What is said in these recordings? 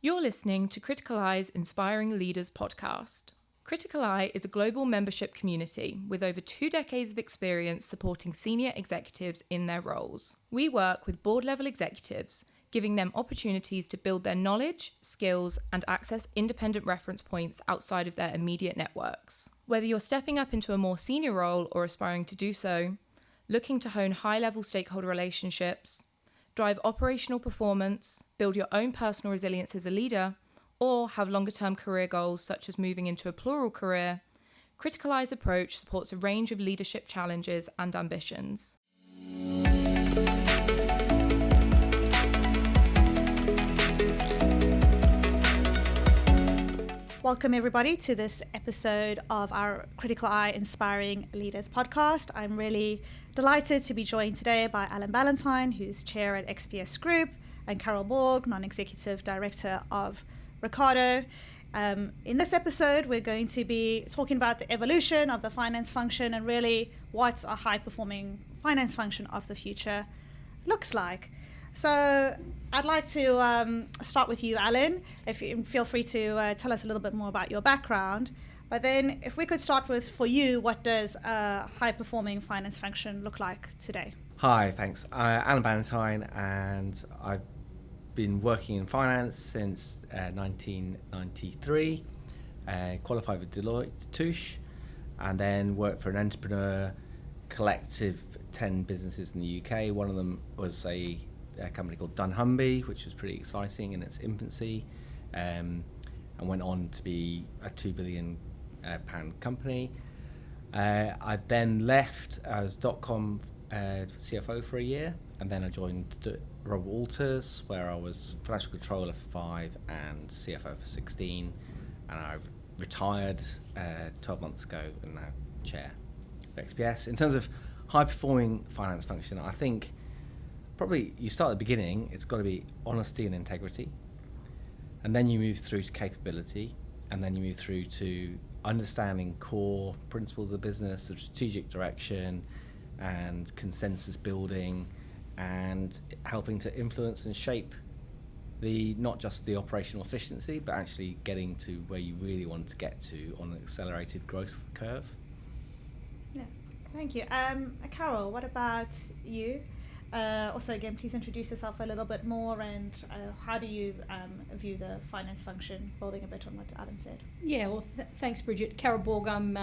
You're listening to Criticaleye's Inspiring Leaders podcast. Criticaleye is a global membership community with over 2 decades of experience supporting senior executives in their roles. We work with board-level executives, giving them opportunities to build their knowledge, skills, and access independent reference points outside of their immediate networks. Whether you're stepping up into a more senior role or aspiring to do so, looking to hone high-level stakeholder relationships, drive operational performance, build your own personal resilience as a leader, or have longer-term career goals such as moving into a plural career, Criticaleye's approach supports a range of leadership challenges and ambitions. Welcome everybody to this episode of our Criticaleye Inspiring Leaders podcast. I'm really delighted to be joined today by Alan Bannatyne, who's chair at XPS Group, and Carol Borg, non-executive director of Ricardo. In this episode, we're going to be talking about the evolution of the finance function and really what a high-performing finance function of the future looks like. So I'd like to start with you, Alan. If you feel free to tell us a little bit more about your background. But then if we could start with, for you, what does a high-performing finance function look like today? Hi, thanks. Alan Bannatyne, and I've been working in finance since 1993, qualified with Deloitte Touche, and then worked for an entrepreneur collective, 10 businesses in the UK. One of them was a company called dunnhumby, which was pretty exciting in its infancy, and went on to be a £2 billion company. I then left as .com CFO for a year, and then I joined Rob Walters, where I was financial controller for 5 and CFO for 16, and I retired 12 months ago and now chair of XPS. In terms of high-performing finance function, I think probably you start at the beginning. It's got to be honesty and integrity, and then you move through to capability, and then you move through to understanding core principles of the business, the strategic direction, and consensus building, and helping to influence and shape not just the operational efficiency, but actually getting to where you really want to get to on an accelerated growth curve. Yeah, thank you. Carol, what about you? Also, again, please introduce yourself a little bit more, and how do you view the finance function, building a bit on what Alan said? Yeah, well, thanks, Bridget. Carol Borg, I'm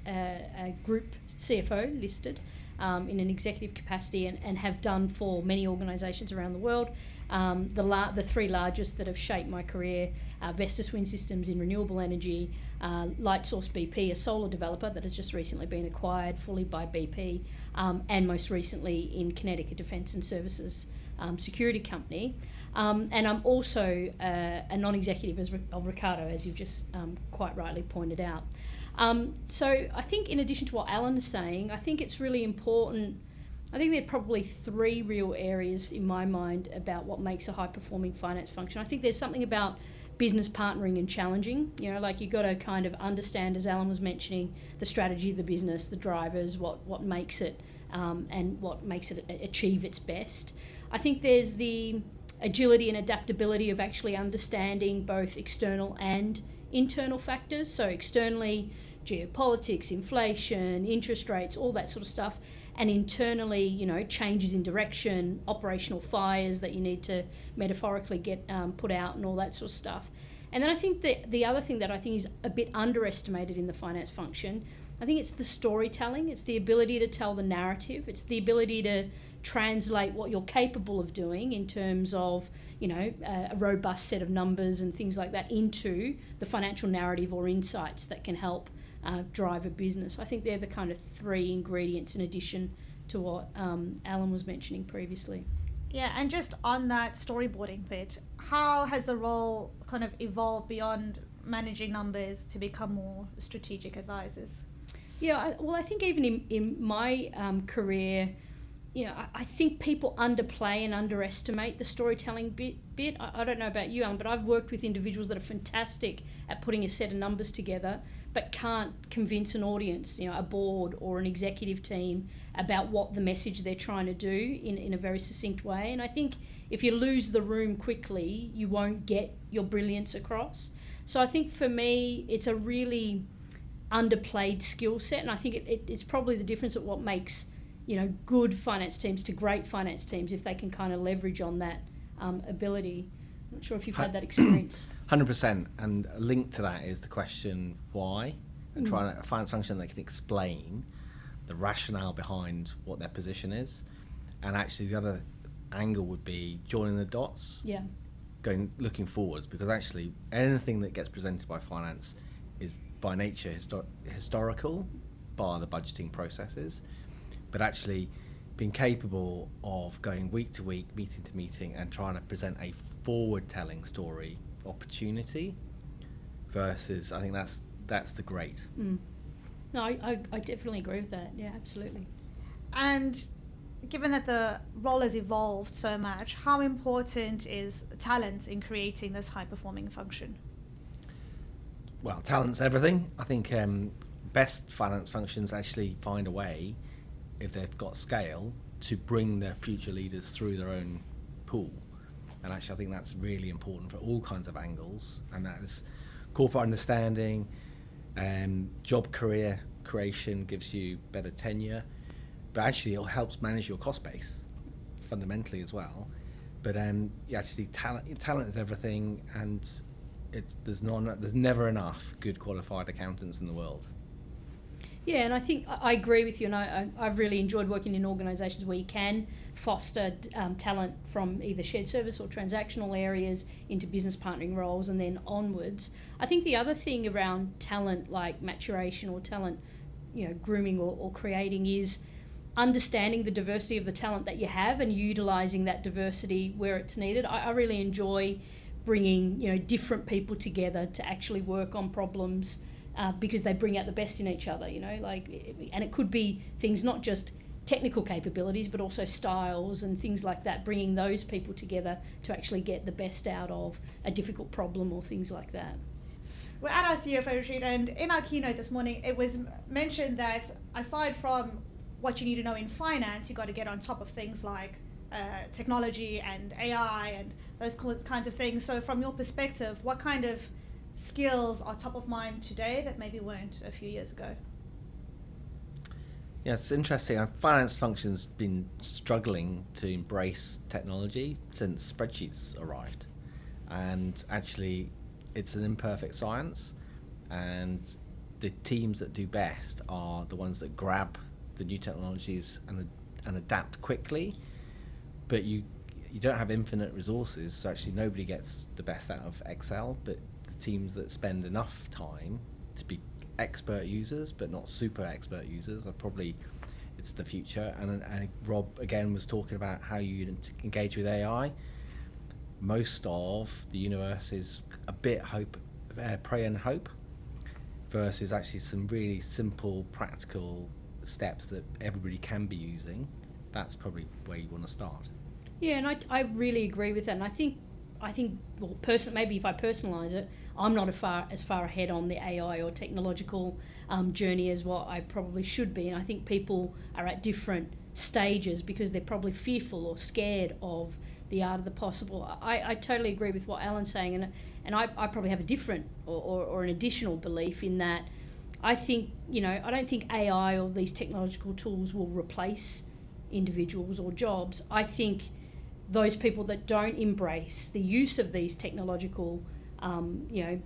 a Group CFO listed in an executive capacity and have done for many organisations around the world. The 3 largest that have shaped my career are Vestas Wind Systems in renewable energy, Lightsource BP, a solar developer that has just recently been acquired fully by BP, and most recently in Connecticut Defence and Services security company. And I'm also a non-executive of Ricardo, as you've just quite rightly pointed out. So I think in addition to what Alan is saying, I think it's really important. I think there are probably 3 real areas in my mind about what makes a high-performing finance function. I think there's something about business partnering and challenging. Like you've got to kind of understand, as Alan was mentioning, the strategy of the business, the drivers, what makes it, and what makes it achieve its best. I think there's the agility and adaptability of actually understanding both external and internal factors. So externally, geopolitics, inflation, interest rates, all that sort of stuff. And internally, changes in direction, operational fires that you need to metaphorically get put out and all that sort of stuff. And then I think that the other thing that I think is a bit underestimated in the finance function, I think it's the storytelling. It's the ability to tell the narrative. It's the ability to translate what you're capable of doing in terms of, a robust set of numbers and things like that into the financial narrative or insights that can help drive a business. I think they're the kind of 3 ingredients in addition to what Alan was mentioning previously. Yeah, and just on that storyboarding bit, how has the role kind of evolved beyond managing numbers to become more strategic advisors? Yeah, I think even in my career, I think people underplay and underestimate the storytelling bit. I don't know about you, Alan, but I've worked with individuals that are fantastic at putting a set of numbers together, but can't convince an audience, a board or an executive team, about what the message they're trying to do in a very succinct way. And I think if you lose the room quickly, you won't get your brilliance across. So I think for me, it's a really underplayed skill set, and I think it's probably the difference at what makes good finance teams to great finance teams, if they can kind of leverage on that ability. I'm not sure if you've had that experience. 100%. And a link to that is the question why, and trying a finance function that can explain the rationale behind what their position is. And actually the other angle would be joining the dots, looking forwards, because actually anything that gets presented by finance is by nature historical, bar the budgeting processes. But actually being capable of going week to week, meeting to meeting, and trying to present a forward-telling story opportunity versus, I think that's the great. No, I definitely agree with that. Yeah, absolutely. And given that the role has evolved so much, how important is talent in creating this high-performing function? Well, talent's everything. I think best finance functions actually find a way, if they've got scale, to bring their future leaders through their own pool. And actually I think that's really important for all kinds of angles, and that is corporate understanding, job career creation gives you better tenure, but actually it helps manage your cost base fundamentally as well. But actually talent is everything, and there's never enough good qualified accountants in the world. Yeah, and I think I agree with you, and I've really enjoyed working in organisations where you can foster talent from either shared service or transactional areas into business partnering roles and then onwards. I think the other thing around talent, like maturation or talent, grooming or creating, is understanding the diversity of the talent that you have and utilising that diversity where it's needed. I really enjoy bringing different people together to actually work on problems. Because they bring out the best in each other, and it could be things not just technical capabilities, but also styles and things like that, bringing those people together to actually get the best out of a difficult problem or things like that. We're at our CFO retreat, and in our keynote this morning, it was mentioned that aside from what you need to know in finance, you've got to get on top of things like technology and AI and those kinds of things. So from your perspective, what kind of skills are top of mind today that maybe weren't a few years ago? Yeah, it's interesting. Our finance function's been struggling to embrace technology since spreadsheets arrived. And actually, it's an imperfect science. And the teams that do best are the ones that grab the new technologies and adapt quickly. But you don't have infinite resources, so actually nobody gets the best out of Excel, but teams that spend enough time to be expert users but not super expert users it's the future. And Rob again was talking about how you engage with AI. Most of the universe is a bit pray and hope versus actually some really simple practical steps that everybody can be using. That's probably where you want to start. Yeah, and I really agree with that, and I think well, maybe if I personalise it, I'm not as far ahead on the AI or technological journey as what I probably should be. And I think people are at different stages because they're probably fearful or scared of the art of the possible. I totally agree with what Alan's saying, and I probably have a different or an additional belief in that. I think, I don't think AI or these technological tools will replace individuals or jobs. I think those people that don't embrace the use of these technological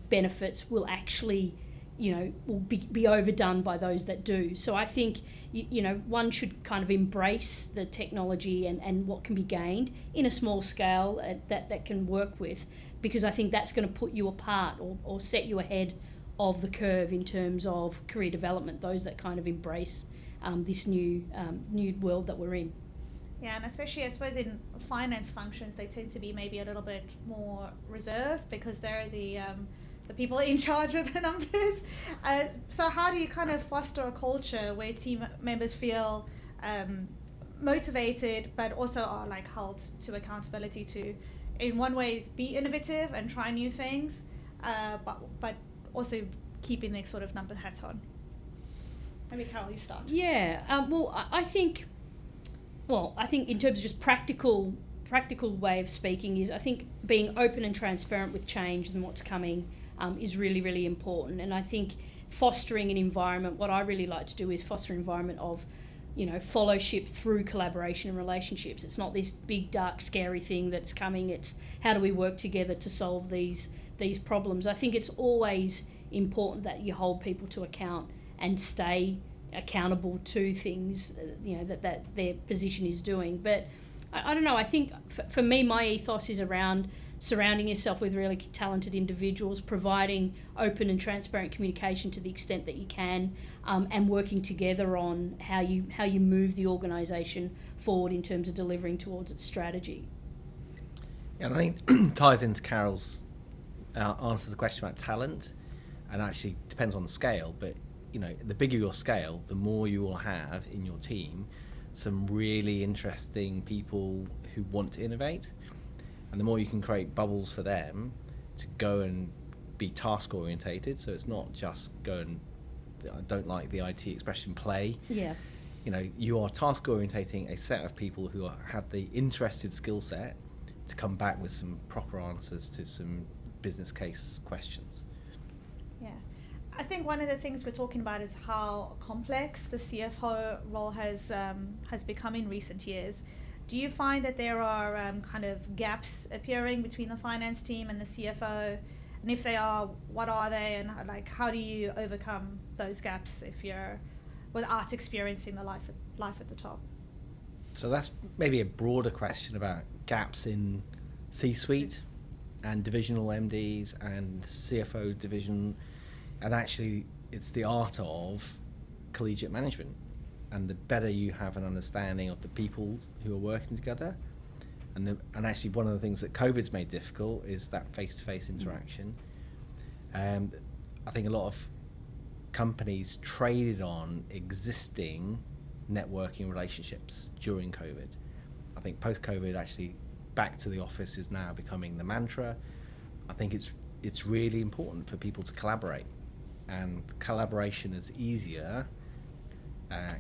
benefits will actually will be overdone by those that do. So I think one should kind of embrace the technology and what can be gained in a small scale that can work with, because I think that's going to put you apart or set you ahead of the curve in terms of career development, those that kind of embrace this new world that we're in. Yeah, and especially, I suppose, in finance functions, they tend to be maybe a little bit more reserved because they're the people in charge of the numbers. So how do you kind of foster a culture where team members feel motivated, but also are like held to accountability to, in one way, be innovative and try new things, but also keeping their sort of number hats on. Maybe Carol, you start. Yeah. I think in terms of just practical way of speaking is, I think being open and transparent with change and what's coming is really, really important. And I think fostering an environment, what I really like to do is foster an environment of, fellowship through collaboration and relationships. It's not this big, dark, scary thing that's coming. It's how do we work together to solve these problems. I think it's always important that you hold people to account and stay accountable to things, that their position is doing. But I don't know, I think for me, my ethos is around surrounding yourself with really talented individuals, providing open and transparent communication to the extent that you can, and working together on how you move the organisation forward in terms of delivering towards its strategy. Yeah, and I think ties into Carol's answer to the question about talent, and actually depends on the scale, but the bigger your scale, the more you will have in your team some really interesting people who want to innovate, and the more you can create bubbles for them to go and be task orientated. So it's not just go and, I don't like the IT expression, play. Yeah. You are task orientating a set of people who have the interested skill set to come back with some proper answers to some business case questions. Yeah. I think one of the things we're talking about is how complex the CFO role has become in recent years. Do you find that there are kind of gaps appearing between the finance team and the CFO? And if they are, what are they? And how do you overcome those gaps if you're without experiencing the life at the top? So that's maybe a broader question about gaps in C-suite and divisional MDs and CFO division. And actually, it's the art of collegiate management. And the better you have an understanding of the people who are working together, and actually one of the things that COVID's made difficult is that face-to-face interaction. I think a lot of companies traded on existing networking relationships during COVID. I think post-COVID, actually, back to the office is now becoming the mantra. I think it's really important for people to collaborate, and collaboration is easier.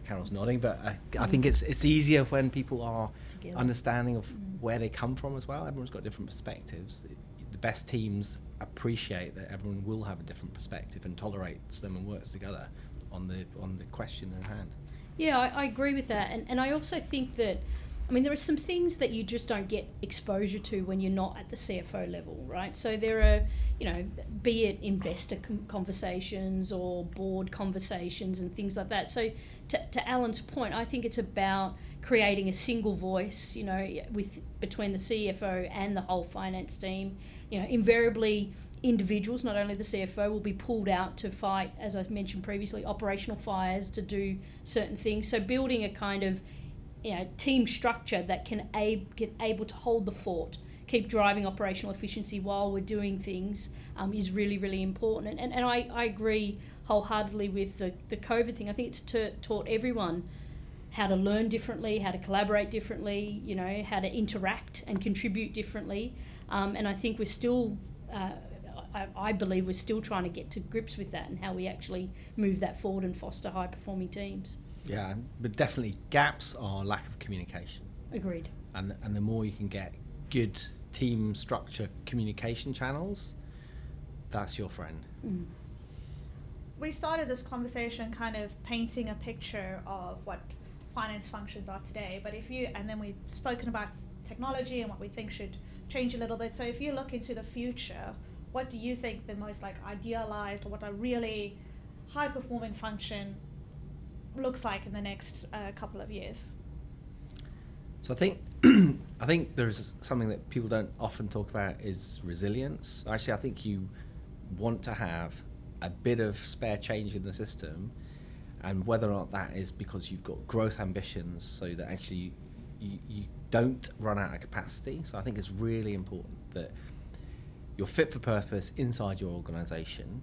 Carol's nodding, but I think it's easier when people are together, understanding of where they come from as well. Everyone's got different perspectives. The best teams appreciate that everyone will have a different perspective and tolerates them and works together on the question at hand. Yeah, I agree with that, and I also think that, there are some things that you just don't get exposure to when you're not at the CFO level, right? So there are, be it investor conversations or board conversations and things like that. So to Alan's point, I think it's about creating a single voice, between the CFO and the whole finance team. Invariably, individuals, not only the CFO, will be pulled out to fight, as I mentioned previously, operational fires, to do certain things. So building a kind of team structure that can get able to hold the fort, keep driving operational efficiency while we're doing things, is really, really important. And I agree wholeheartedly with the COVID thing. I think it's taught everyone how to learn differently, how to collaborate differently, how to interact and contribute differently. And I think we're still, I believe we're still trying to get to grips with that and how we actually move that forward and foster high-performing teams. Yeah, but definitely gaps are lack of communication. Agreed. And the more you can get good team structure communication channels, that's your friend. Mm. We started this conversation kind of painting a picture of what finance functions are today, but and then we've spoken about technology and what we think should change a little bit. So if you look into the future, what do you think the most idealized, or what a really high performing function looks like in the next couple of years? So I think there's something that people don't often talk about is resilience. Actually, I think you want to have a bit of spare change in the system, and whether or not that is because you've got growth ambitions so that actually you don't run out of capacity. So I think it's really important that you're fit for purpose inside your organisation,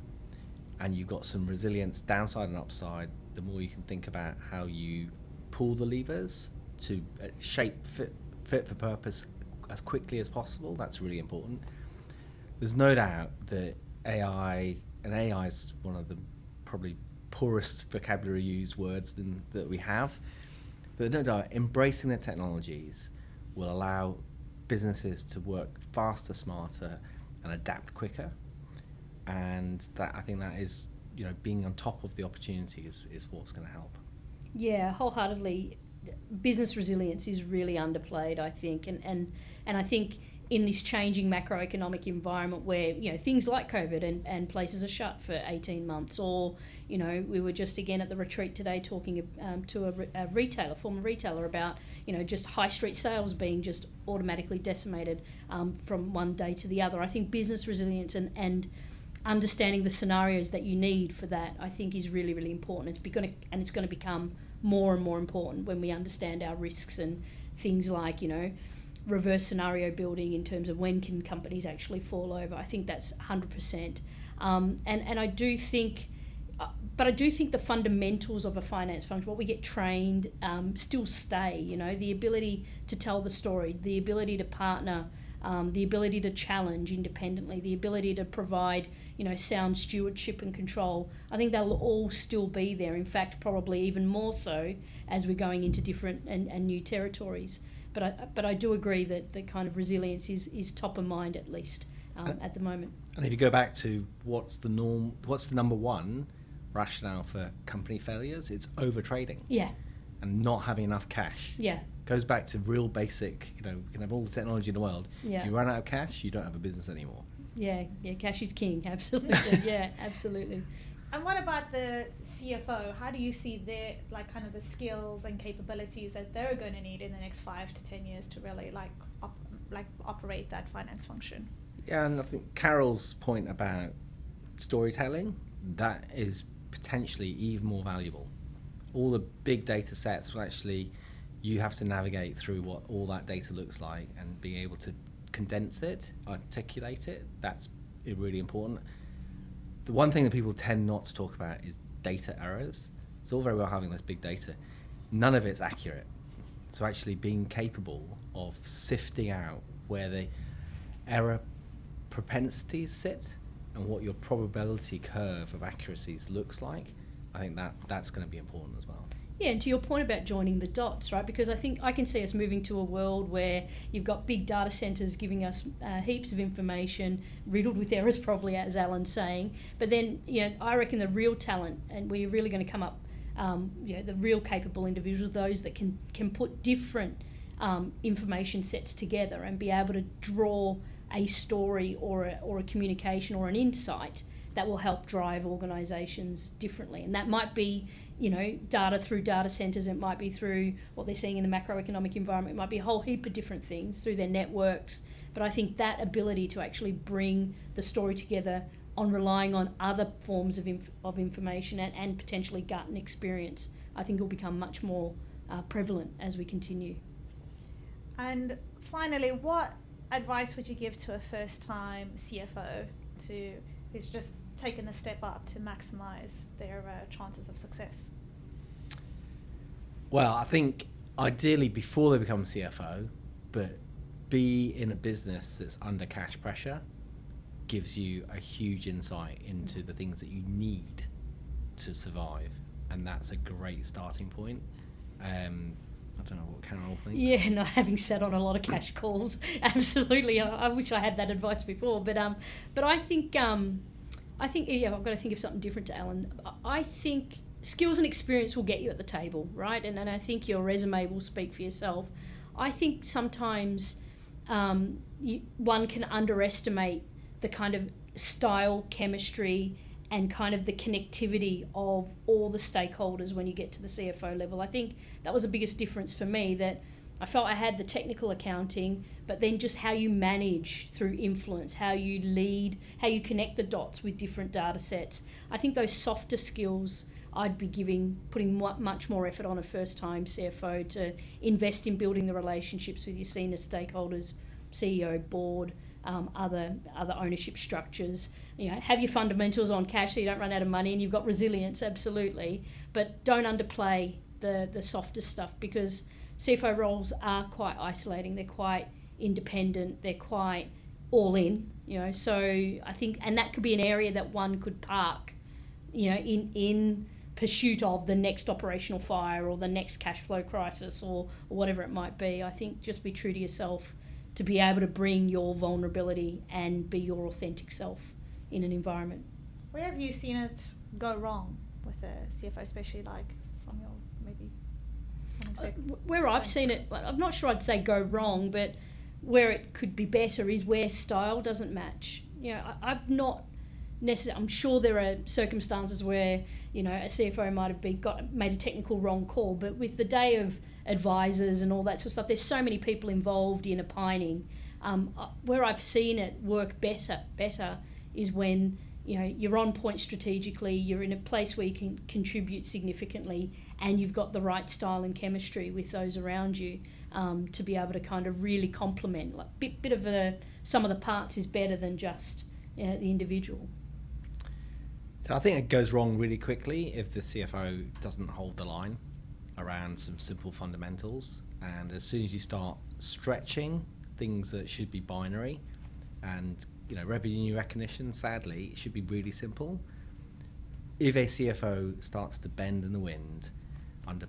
and you've got some resilience downside and upside. The more you can think about how you pull the levers to shape fit for purpose as quickly as possible. That's really important. There's no doubt that AI is one of the probably poorest vocabulary used words that we have. But no doubt, embracing the technologies will allow businesses to work faster, smarter, and adapt quicker. And I think that is, being on top of the opportunities is what's going to help. Yeah, wholeheartedly. Business resilience is really underplayed, I think, and I think in this changing macroeconomic environment where things like COVID and places are shut for 18 months, or we were just again at the retreat today talking to a former retailer about just high street sales being just automatically decimated from one day to the other. I think business resilience and understanding the scenarios that you need for that, I think, is really, really important. It's going to become more and more important when we understand our risks and things like reverse scenario building in terms of when can companies actually fall over. I think that's 100%. And I do think, but I do think the fundamentals of a finance function, what we get trained, still stay. The ability to tell the story, the ability to partner, the ability to challenge independently, the ability to provide sound stewardship and control. I think they'll all still be there. In fact, probably even more so as we're going into different and new territories. But I do agree that the kind of resilience is top of mind, at least at the moment. And if you go back to what's the number one rationale for company failures, it's over trading. Yeah. And not having enough cash. Yeah. Goes back to real basic, we can have all the technology in the world. Yeah. If you run out of cash, you don't have a business anymore. Yeah, cash is king, absolutely. Yeah, absolutely. And what about the CFO? How do you see their kind of the skills and capabilities that they're going to need in the next 5 to 10 years to really operate that finance function? Yeah, and I think Carol's point about storytelling, that is potentially even more valuable. All the big data sets will actually, you have to navigate through what all that data looks like and being able to condense it, articulate it. That's really important. The one thing that people tend not to talk about is data errors. It's all very well having this big data. None of it's accurate. So actually being capable of sifting out where the error propensities sit and what your probability curve of accuracies looks like, I think that's going to be important as well. Yeah, and to your point about joining the dots, right? Because I think I can see us moving to a world where you've got big data centres giving us heaps of information, riddled with errors probably, as Alan's saying. But then, I reckon the real talent, and we're really going to come up, the real capable individuals, those that can put different information sets together and be able to draw a story or a communication or an insight that will help drive organisations differently. And that might be, data through data centres, it might be through what they're seeing in the macroeconomic environment, it might be a whole heap of different things through their networks. But I think that ability to actually bring the story together on relying on other forms of information and potentially gut and experience, I think will become much more prevalent as we continue. And finally, what advice would you give to a first-time CFO who's just taken the step up to maximise their chances of success? Well, I think ideally before they become CFO, but be in a business that's under cash pressure gives you a huge insight into the things that you need to survive, and that's a great starting point. I don't know what Carol thinks. Yeah, not having sat on a lot of cash calls, absolutely. I wish I had that advice before, but I think I've got to think of something different to Alan. I think skills and experience will get you at the table, right? And I think your resume will speak for yourself. I think sometimes one can underestimate the kind of style, chemistry, and kind of the connectivity of all the stakeholders when you get to the CFO level. I think that was the biggest difference for me, that I felt I had the technical accounting, but then just how you manage through influence, how you lead, how you connect the dots with different data sets. I think those softer skills I'd be putting much more effort on a first-time CFO to invest in building the relationships with your senior stakeholders, CEO, board, other ownership structures. Have your fundamentals on cash so you don't run out of money, and you've got resilience, absolutely. But don't underplay the softer stuff, because CFO roles are quite isolating. They're quite independent. They're quite all in, so I think, and that could be an area that one could park, in pursuit of the next operational fire or the next cash flow crisis or whatever it might be. I think just be true to yourself to be able to bring your vulnerability and be your authentic self in an environment. Where have you seen it go wrong with a CFO, especially like from your maybe where I've seen it, I'm not sure I'd say go wrong, but where it could be better is where style doesn't match. I've not necessarily, I'm sure there are circumstances where, a CFO might have made a technical wrong call, but with the day of advisors and all that sort of stuff, there's so many people involved in opining. Where I've seen it work better is when, you're on point strategically, you're in a place where you can contribute significantly, and you've got the right style and chemistry with those around you, to be able to kind of really complement. Like bit of a sum of the parts is better than just the individual. So I think it goes wrong really quickly if the CFO doesn't hold the line around some simple fundamentals, and as soon as you start stretching things that should be binary, and revenue recognition, sadly, it should be really simple. If a CFO starts to bend in the wind under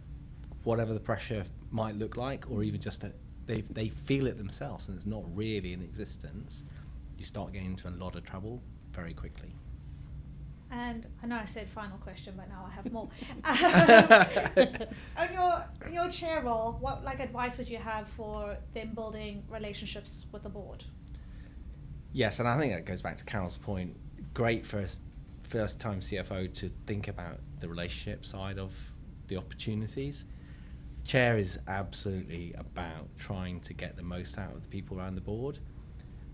whatever the pressure might look like, or even just that they feel it themselves and it's not really in existence, you start getting into a lot of trouble very quickly. And I know I said final question, but now I have more. On your chair role, what advice would you have for them building relationships with the board? Yes, and I think that goes back to Carol's point. Great for a first-time CFO to think about the relationship side of the opportunities. Chair is absolutely about trying to get the most out of the people around the board,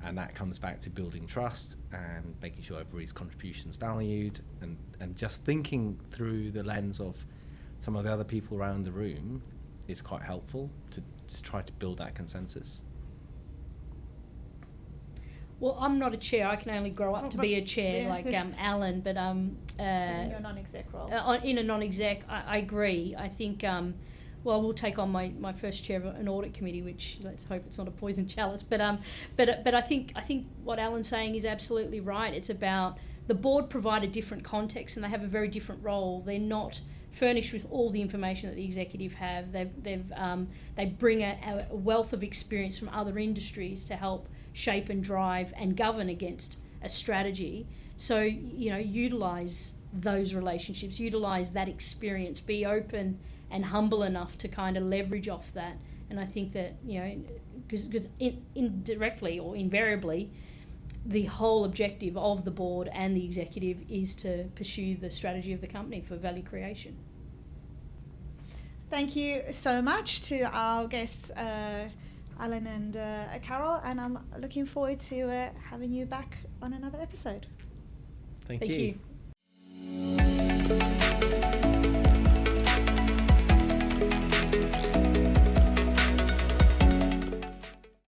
and that comes back to building trust and making sure everybody's contribution's valued, and just thinking through the lens of some of the other people around the room is quite helpful to try to build that consensus. Well, I'm not a chair. I can only grow up to be a chair like Alan, but in your non-exec role. In a non-exec, I agree. I think, we'll take on my first chair of an audit committee, which let's hope it's not a poison chalice. But I think what Alan's saying is absolutely right. It's about the board provide a different context, and they have a very different role. They're not furnished with all the information that the executive have. They bring a wealth of experience from other industries to help shape and drive and govern against a strategy. So, utilise those relationships, utilise that experience, be open and humble enough to kind of leverage off that. And I think that, because indirectly or invariably, the whole objective of the board and the executive is to pursue the strategy of the company for value creation. Thank you so much to our guests, Alan and Carol, and I'm looking forward to having you back on another episode. Thank you.